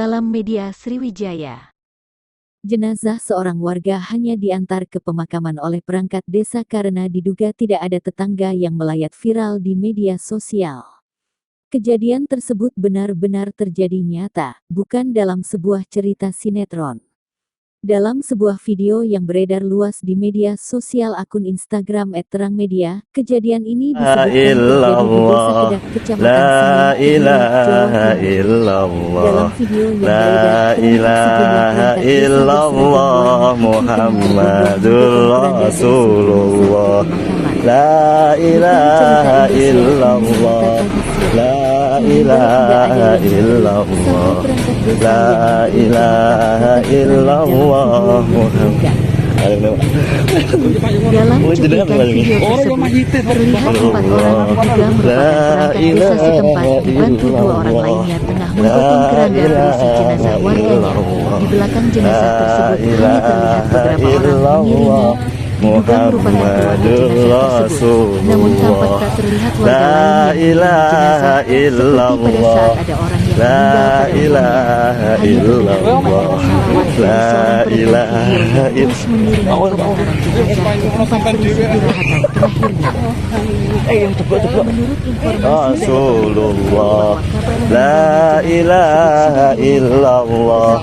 Salam Media Sriwijaya. Jenazah seorang warga hanya diantar ke pemakaman oleh perangkat desa karena diduga tidak ada tetangga yang melayat viral di media sosial. Kejadian tersebut benar-benar terjadi nyata, bukan dalam sebuah cerita sinetron. Dalam sebuah video yang beredar luas di media sosial akun Instagram @terangmedia, kejadian ini disebutkan terjadi di Desa Kedak, Kecamatan Semen, Kediri, Jawa Timur. Dalam video yang beredar, terlihat sejumlah perangkat desa berseragam Muhammadur Rasulullah. La ilaha illallah. La ilaha illallah. La ilaha illallah Muhammad. Dalam cuplikan video tersebut, terlihat 4 orang diduga merupakan perangkat desa setempat dibantu 2 orang lainnya tengah menggotong keranda berisi jenazah warganya. Di belakang jenazah tersebut hanya terlihat beberapa orang mengiringi, diduga merupakan keluarga jenazah tersebut. Namun tampak tak terlihat warga lain yang mengiringi jenazah, seperti pada saat ada orang yang meninggal pada terus mengiringi pengantaran jenazah ke tempat peristirahatan terakhirnya. Menurut informasi Rasulullah. La ilaha illallah.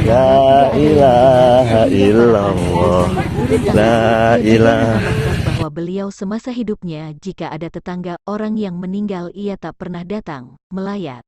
La ilaha illallah. La ilaha bahwa beliau semasa hidupnya jika ada tetangga orang yang meninggal ia tak pernah datang melayat.